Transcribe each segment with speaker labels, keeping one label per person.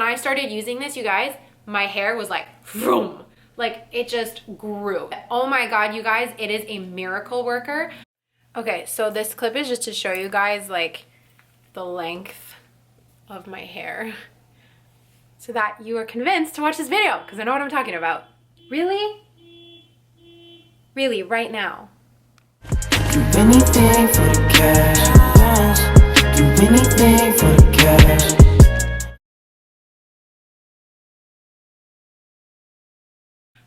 Speaker 1: I started using this, you guys, my hair was like, vroom. Like it just grew. Oh my God, you guys, it is a miracle worker. Okay, so this clip is just to show you guys like the length of my hair so that you are convinced to watch this video because I know what I'm talking about. Really? Really, right now.
Speaker 2: Do anything for the cash. Do anything for the cash.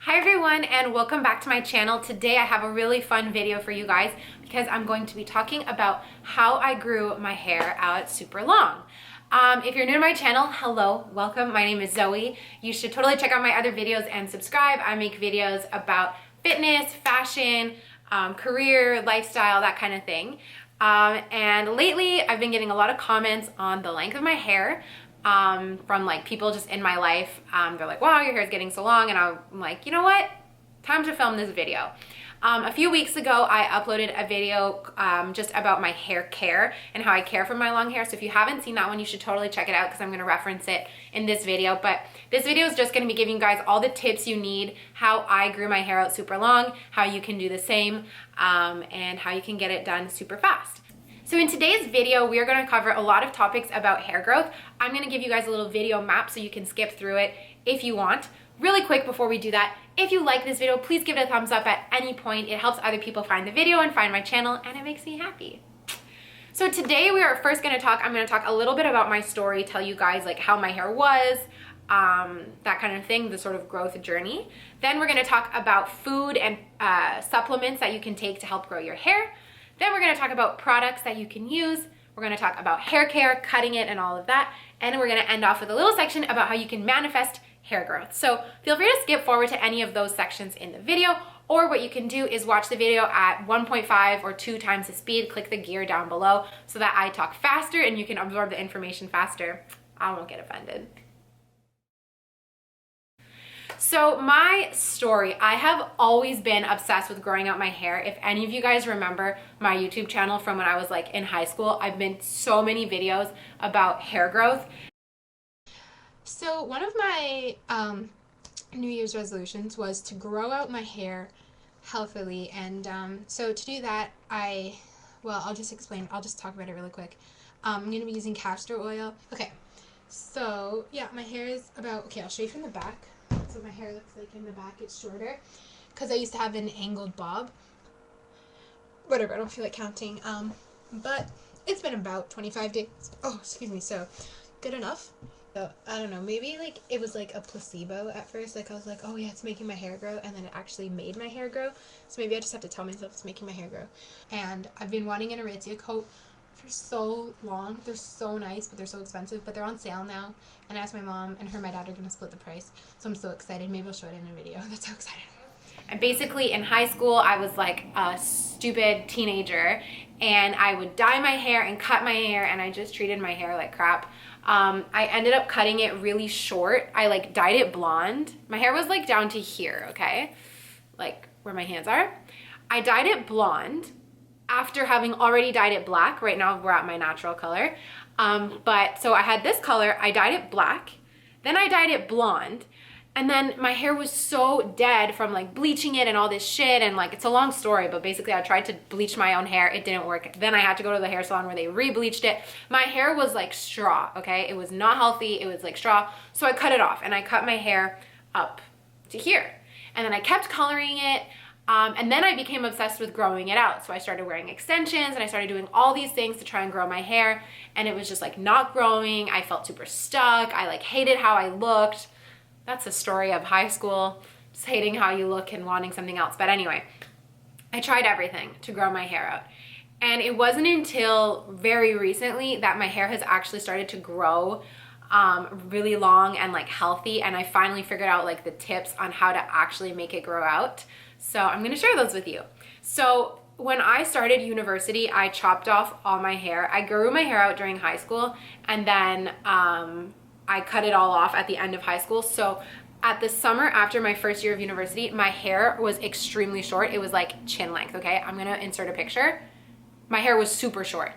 Speaker 1: Hi everyone and welcome back to my channel. Today I have a really fun video for you guys because I'm going to be talking about how I grew my hair out super long. If you're new to my channel, hello, welcome. My name is Zoe. You should totally check out my other videos and subscribe. I make videos about fitness, fashion, career, lifestyle, that kind of thing. And lately I've been getting a lot of comments on the length of my hair. From like people just in my life. They're like, wow, your hair is getting so long. And I'm like, you know what? Time to film this video. A few weeks ago, I uploaded a video just about my hair care and how I care for my long hair. So if you haven't seen that one, you should totally check it out because I'm going to reference it in this video. But this video is just going to be giving you guys all the tips you need, how I grew my hair out super long, how you can do the same, and how you can get it done super fast. So in today's video, we are going to cover a lot of topics about hair growth. I'm going to give you guys a little video map so you can skip through it if you want. Really quick before we do that, if you like this video, please give it a thumbs up at any point. It helps other people find the video and find my channel, and it makes me happy. So today we are first going to I'm going to talk a little bit about my story, tell you guys like how my hair was, that kind of thing, the sort of growth journey. Then we're going to talk about food and supplements that you can take to help grow your hair. Then we're going to talk about products that you can use. We're going to talk about hair care, cutting it, and all of that. And we're going to end off with a little section about how you can manifest hair growth. So feel free to skip forward to any of those sections in the video, or what you can do is watch the video at 1.5 or 2 times the speed. Click the gear down below so that I talk faster and you can absorb the information faster. I won't get offended. So my story, I have always been obsessed with growing out my hair. If any of you guys remember my YouTube channel from when I was like in high school, I've made so many videos about hair growth.
Speaker 3: So one of my New Year's resolutions was to grow out my hair healthily, and so to do that, I'll just talk about it really quick. I'm going to be using castor oil. Okay, so yeah, my hair is I'll show you from the back. That's what my hair looks like in the back. It's shorter because I used to have an angled bob. Whatever, I don't feel like counting. But it's been about 25 days. Oh, excuse me. So good enough. So I don't know, maybe like it was like a placebo at first. Like I was like, oh yeah, it's making my hair grow, and then it actually made my hair grow. So maybe I just have to tell myself it's making my hair grow. And I've been wanting an Aritzia coat for so long. They're so nice, but they're so expensive. But they're on sale now, and I asked my mom and my dad are gonna split the price. So I'm so excited. Maybe I'll show it in a video. That's so excited.
Speaker 1: And basically in high school, I was like a stupid teenager, and I would dye my hair and cut my hair, and I just treated my hair like crap. I ended up cutting it really short. I like dyed it blonde. My hair was like down to here, okay? Like where my hands are. I dyed it blonde after having already dyed it black. Right now we're at my natural color. So I had this color, I dyed it black, then I dyed it blonde, and then my hair was so dead from like bleaching it and all this shit, and like it's a long story, but basically I tried to bleach my own hair, it didn't work. Then I had to go to the hair salon where they re-bleached it. My hair was like straw, okay? It was not healthy, it was like straw. So I cut it off and I cut my hair up to here. And then I kept coloring it. And then I became obsessed with growing it out. So I started wearing extensions and I started doing all these things to try and grow my hair. And it was just like not growing. I felt super stuck. I like hated how I looked. That's the story of high school, just hating how you look and wanting something else. But anyway, I tried everything to grow my hair out. And it wasn't until very recently that my hair has actually started to grow really long and like healthy. And I finally figured out like the tips on how to actually make it grow out. So I'm gonna share those with you. So when I started university, I chopped off all my hair. I grew my hair out during high school, and then I cut it all off at the end of high school. So at the summer after my first year of university, my hair was extremely short. It was like chin length, okay? I'm gonna insert a picture. My hair was super short.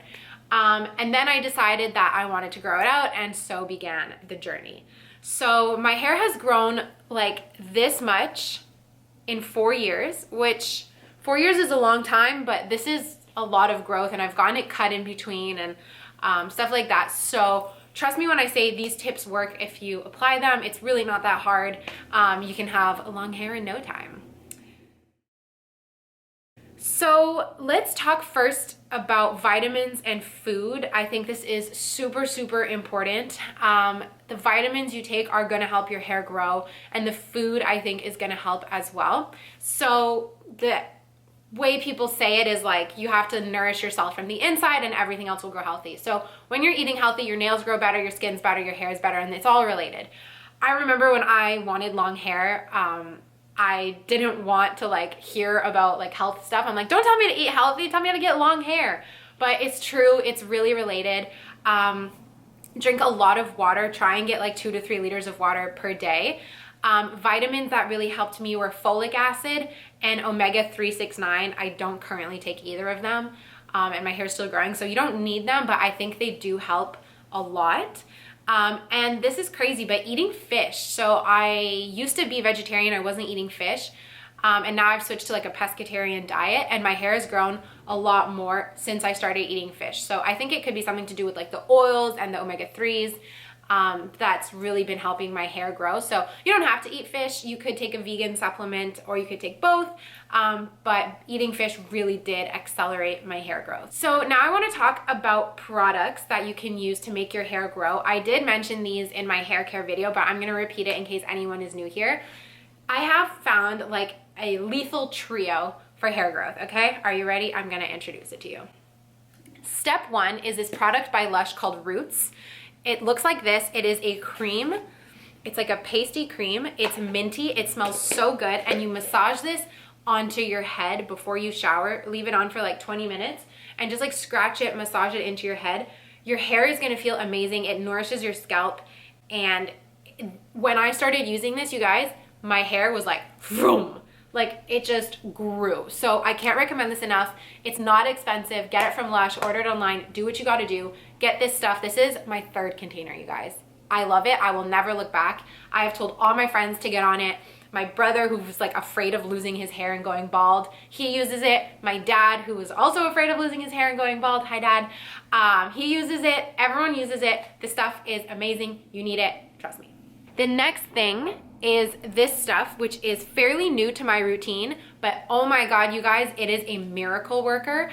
Speaker 1: And then I decided that I wanted to grow it out, and so began the journey. So my hair has grown like this much in 4 years, which 4 years is a long time, but this is a lot of growth, and I've gotten it cut in between and stuff like that. So trust me when I say these tips work if you apply them. It's really not that hard. You can have long hair in no time. So let's talk first about vitamins and food. I think this is super, super important. The vitamins you take are gonna help your hair grow, and the food I think is gonna help as well. So the way people say it is like you have to nourish yourself from the inside and everything else will grow healthy. So when you're eating healthy, your nails grow better, your skin's better, your hair is better, and it's all related. I remember when I wanted long hair, I didn't want to like hear about like health stuff. I'm like, don't tell me to eat healthy, tell me how to get long hair. But it's true, it's really related. Drink a lot of water, try and get like 2 to 3 liters of water per day. Vitamins that really helped me were folic acid and omega-369. I don't currently take either of them, and my hair's still growing, so you don't need them, but I think they do help a lot. And this is crazy, but eating fish. So I used to be vegetarian, I wasn't eating fish, and now I've switched to like a pescatarian diet, and my hair has grown a lot more since I started eating fish. So I think it could be something to do with like the oils and the omega-3s. That's really been helping my hair grow. So you don't have to eat fish. You could take a vegan supplement or you could take both. But eating fish really did accelerate my hair growth. So now I want to talk about products that you can use to make your hair grow. I did mention these in my hair care video, but I'm going to repeat it in case anyone is new here. I have found like a lethal trio for hair growth. Okay, are you ready? I'm going to introduce it to you. Step 1 is this product by Lush called Roots. It looks like this. It is a cream. It's like a pasty cream. It's minty. It smells so good. And you massage this onto your head before you shower. Leave it on for like 20 minutes and just like scratch it, massage it into your head. Your hair is going to feel amazing. It nourishes your scalp. And when I started using this, you guys, my hair was like, vroom. Like it just grew. So I can't recommend this enough. It's not expensive. Get it from Lush, order it online, do what you gotta do. Get this stuff. This is my 3rd container, you guys. I love it. I will never look back. I have told all my friends to get on it. My brother, who was like afraid of losing his hair and going bald, he uses it. My dad, who was also afraid of losing his hair and going bald, hi dad, he uses it. Everyone uses it. This stuff is amazing. You need it, trust me. The next thing is this stuff, which is fairly new to my routine, but oh my God, you guys, it is a miracle worker.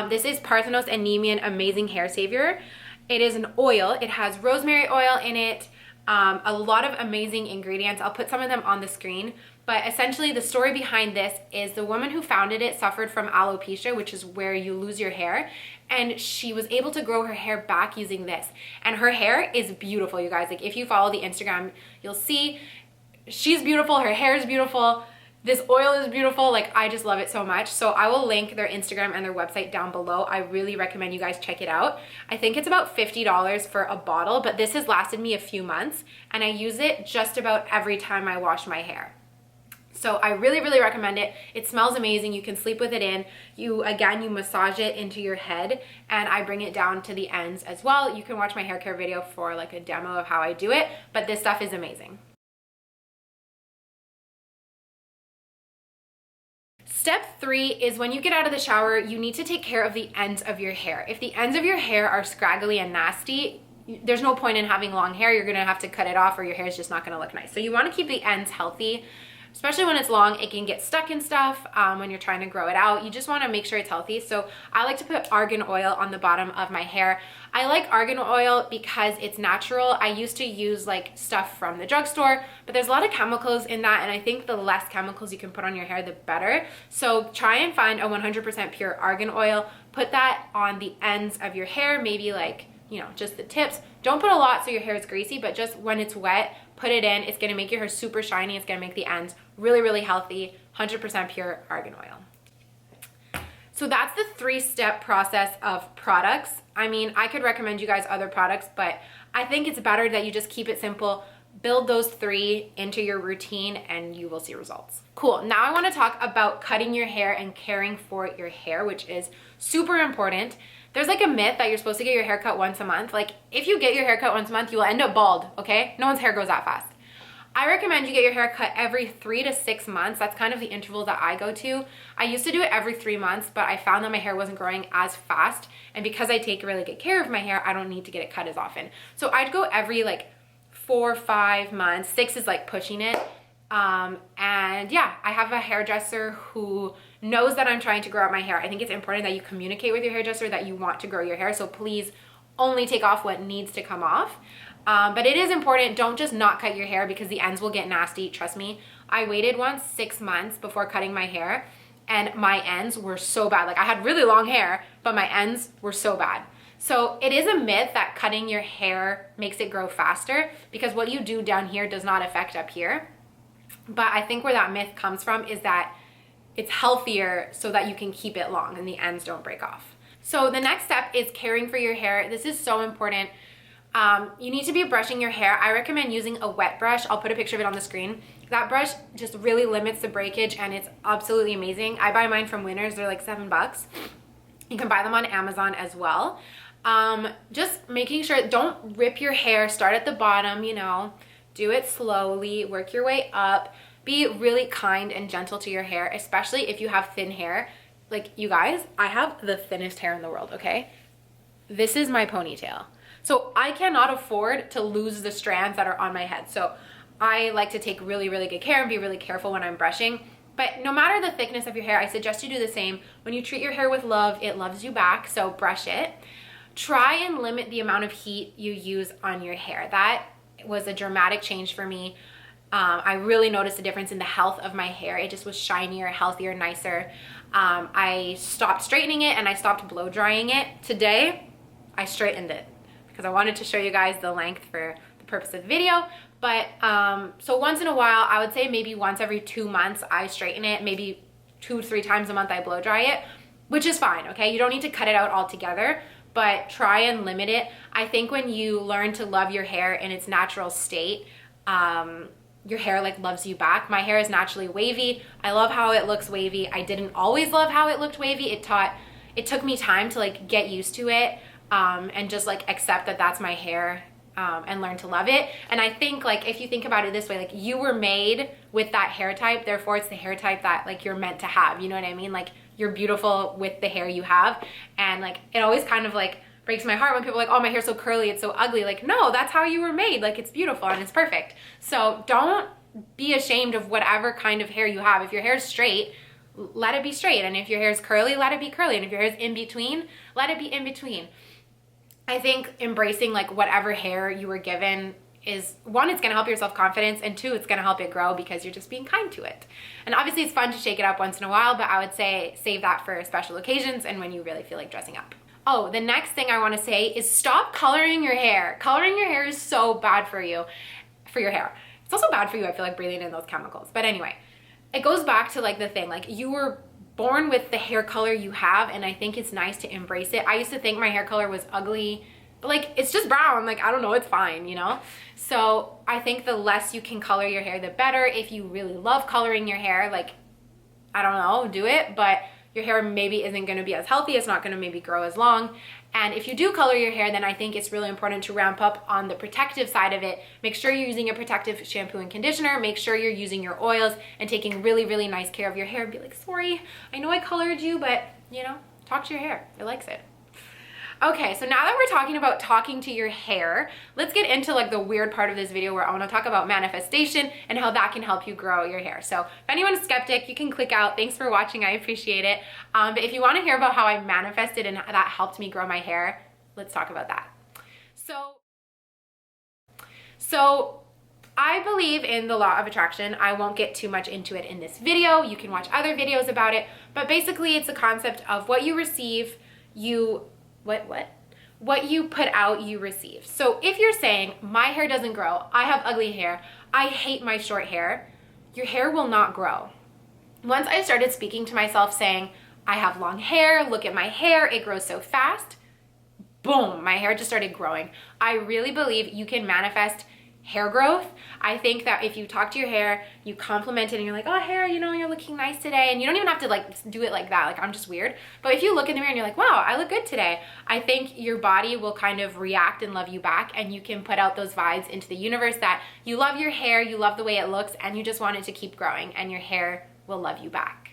Speaker 1: This is Parthenos and Nemean Amazing Hair Savior. It is an oil. It has rosemary oil in it, a lot of amazing ingredients. I'll put some of them on the screen, but essentially the story behind this is the woman who founded it suffered from alopecia, which is where you lose your hair, and she was able to grow her hair back using this. And her hair is beautiful, you guys. Like if you follow the Instagram, you'll see she's beautiful, her hair is beautiful, this oil is beautiful. Like I just love it so much. So I will link their Instagram and their website down below. I really recommend you guys check it out. I think it's about $50 for a bottle, but this has lasted me a few months and I use it just about every time I wash my hair. So I really, really recommend it. It smells amazing. You can sleep with it in. You massage it into your head, and I bring it down to the ends as well. You can watch my hair care video for like a demo of how I do it, but this stuff is amazing. Step 3 is when you get out of the shower, you need to take care of the ends of your hair. If the ends of your hair are scraggly and nasty, there's no point in having long hair. You're gonna have to cut it off or your hair is just not gonna look nice. So you wanna keep the ends healthy, especially when it's long. It can get stuck in stuff when you're trying to grow it out. You just wanna make sure it's healthy. So I like to put argan oil on the bottom of my hair. I like argan oil because it's natural. I used to use like stuff from the drugstore, but there's a lot of chemicals in that, and I think the less chemicals you can put on your hair, the better. So try and find a 100% pure argan oil. Put that on the ends of your hair, maybe like, you know, just the tips. Don't put a lot so your hair is greasy, but just when it's wet, put it in. It's gonna make your hair super shiny. It's gonna make the ends really, really healthy. 100% pure argan oil. So that's the 3-step process of products. I mean, I could recommend you guys other products, but I think it's better that you just keep it simple. Build those 3 into your routine and you will see results. Cool, now I wanna talk about cutting your hair and caring for your hair, which is super important. There's like a myth that you're supposed to get your hair cut once a month. Like if you get your hair cut once a month, you will end up bald, okay? No one's hair grows that fast. I recommend you get your hair cut every 3 to 6 months. That's kind of the interval that I go to. I used to do it every 3 months, but I found that my hair wasn't growing as fast. And because I take really good care of my hair, I don't need to get it cut as often. So I'd go every like 4 or 5 months. 6 is like pushing it. And yeah, I have a hairdresser who knows that I'm trying to grow out my hair. I think it's important that you communicate with your hairdresser that you want to grow your hair. So please only take off what needs to come off. But it is important, don't just not cut your hair because the ends will get nasty. Trust me, I waited once 6 months before cutting my hair and my ends were so bad. Like I had really long hair, but my ends were so bad. So it is a myth that cutting your hair makes it grow faster because what you do down here does not affect up here. But I think where that myth comes from is that it's healthier so that you can keep it long and the ends don't break off. So the next step is caring for your hair. This is so important. You need to be brushing your hair. I recommend using a wet brush. I'll put a picture of it on the screen. That brush just really limits the breakage and it's absolutely amazing. I buy mine from Winners. They're like $7. You can buy them on Amazon as well. Just making sure, don't rip your hair. Start at the bottom, you know, do it slowly, work your way up. Be really kind and gentle to your hair, especially if you have thin hair. Like you guys, I have the thinnest hair in the world, okay? This is my ponytail. So I cannot afford to lose the strands that are on my head. So I like to take really, really good care and be really careful when I'm brushing. But no matter the thickness of your hair, I suggest you do the same. When you treat your hair with love, it loves you back, so brush it. Try and limit the amount of heat you use on your hair. That was a dramatic change for me. I really noticed a difference in the health of my hair. It just was shinier, healthier, nicer. I stopped straightening it and I stopped blow drying it. Today, I straightened it because I wanted to show you guys the length for the purpose of the video. But so once in a while, I would say maybe once every 2 months, I straighten it. Maybe 2 to 3 times a month, I blow dry it, which is fine, okay? You don't need to cut it out altogether, but try and limit it. I think when you learn to love your hair in its natural state, your hair like loves you back. My hair is naturally wavy. I love how it looks wavy. I didn't always love how it looked wavy. It took me time to like get used to it and just like accept that that's my hair and learn to love it. And I think like if you think about it this way, like you were made with that hair type, therefore it's the hair type that like you're meant to have. You know what I mean? Like you're beautiful with the hair you have. And like it always kind of like breaks my heart when people are like, oh, my hair's so curly, it's so ugly. Like, no, that's how you were made. Like, it's beautiful and it's perfect. So don't be ashamed of whatever kind of hair you have. If your hair's straight, let it be straight. And if your hair's curly, let it be curly. And if your hair's in between, let it be in between. I think embracing like whatever hair you were given is, one, it's gonna help your self-confidence, and 2, it's gonna help it grow because you're just being kind to it. And obviously it's fun to shake it up once in a while, but I would say save that for special occasions and when you really feel like dressing up. Oh, the next thing I wanna say is stop coloring your hair. Coloring your hair is so bad for you, for your hair. It's also bad for you, I feel like, breathing in those chemicals. But anyway, it goes back to like the thing, like you were born with the hair color you have, and I think it's nice to embrace it. I used to think my hair color was ugly, but like it's just brown, like I don't know, it's fine, you know? So I think the less you can color your hair, the better. If you really love coloring your hair, like, I don't know, do it, but your hair maybe isn't gonna be as healthy, it's not gonna maybe grow as long. And if you do color your hair, then I think it's really important to ramp up on the protective side of it. Make sure you're using a protective shampoo and conditioner, make sure you're using your oils and taking really, really nice care of your hair. Be like, sorry, I know I colored you, but you know, talk to your hair, it likes it. Okay, so now that we're talking about talking to your hair, let's get into like the weird part of this video where I want to talk about manifestation and how that can help you grow your hair. So if anyone's skeptic, you can click out. Thanks for watching, I appreciate it. But if you want to hear about how I manifested and that helped me grow my hair, let's talk about that. So I believe in the law of attraction. I won't get too much into it in this video. You can watch other videos about it, but basically it's a concept of what you receive, what you put out, you receive. So if you're saying, my hair doesn't grow, I have ugly hair, I hate my short hair, your hair will not grow. Once I started speaking to myself saying, I have long hair, look at my hair, it grows so fast, boom, my hair just started growing. I really believe you can manifest hair growth. I think that if you talk to your hair, you compliment it and you're like, oh, hair, you know, you're looking nice today. And you don't even have to like do it like that. Like, I'm just weird. But if you look in the mirror and you're like, wow, I look good today, I think your body will kind of react and love you back. And you can put out those vibes into the universe that you love your hair, you love the way it looks, and you just want it to keep growing, and your hair will love you back.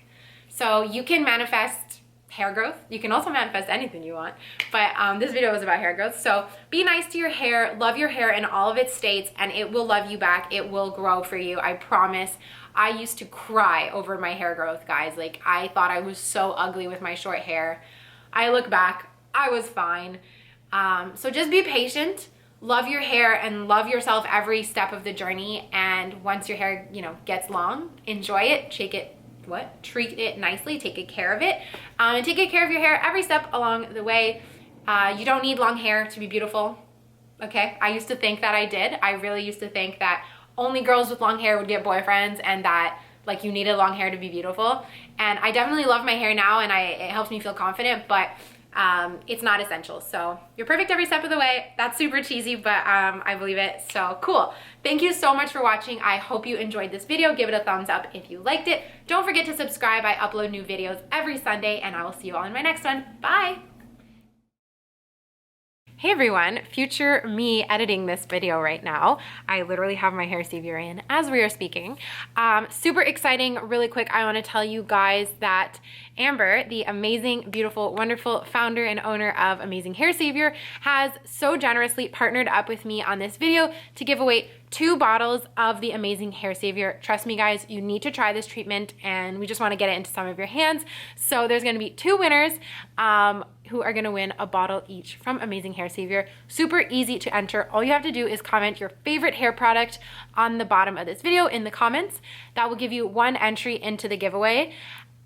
Speaker 1: So you can manifest hair growth. You can also manifest anything you want, but this video was about hair growth. So be nice to your hair, love your hair in all of its states, and it will love you back. It will grow for you, I promise. I used to cry over my hair growth, guys. Like, I thought I was so ugly with my short hair. I look back, I was fine. So just be patient, love your hair, and love yourself every step of the journey. And once your hair, you know, gets long, enjoy it, treat it nicely, take good care of it, and take good care of your hair every step along the way. You don't need long hair to be beautiful, okay? I used to think that I did. I really used to think that only girls with long hair would get boyfriends, and that like you needed long hair to be beautiful. And I definitely love my hair now, and it helps me feel confident, but it's not essential. So you're perfect every step of the way. That's super cheesy, but I believe it. So cool. Thank you so much for watching. I hope you enjoyed this video. Give it a thumbs up if you liked it. Don't forget to subscribe. I upload new videos every Sunday, and I will see you all in my next one. Bye. Hey everyone, future me editing this video right now. I literally have my hair savior in as we are speaking. Super exciting. Really quick, I want to tell you guys that Amber, the amazing, beautiful, wonderful founder and owner of Amazing Hair Savior, has so generously partnered up with me on this video to give away 2 bottles of the Amazing Hair Savior. Trust me guys, you need to try this treatment, and we just want to get it into some of your hands. So there's going to be 2 winners who are going to win a bottle each from Amazing Hair Savior. Super easy to enter. All you have to do is comment your favorite hair product on the bottom of this video in the comments. That will give you 1 entry into the giveaway.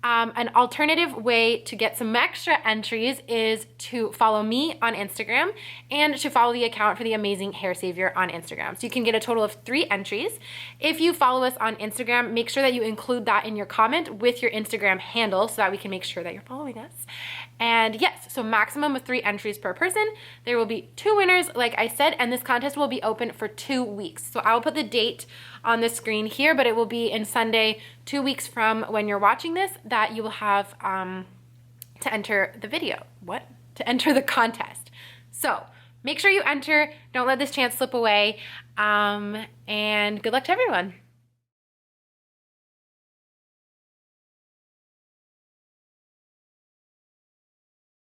Speaker 1: An alternative way to get some extra entries is to follow me on Instagram and to follow the account for the Amazing Hair Savior on Instagram. So you can get a total of 3 entries. If you follow us on Instagram, make sure that you include that in your comment with your Instagram handle so that we can make sure that you're following us. And yes, so maximum of 3 entries per person. There will be 2 winners, like I said, and this contest will be open for 2 weeks. So I'll put the date on the screen here, but it will be in Sunday, 2 weeks from when you're watching this, that you will have to enter the video. To enter the contest. So make sure you enter. Don't let this chance slip away. And good luck to everyone.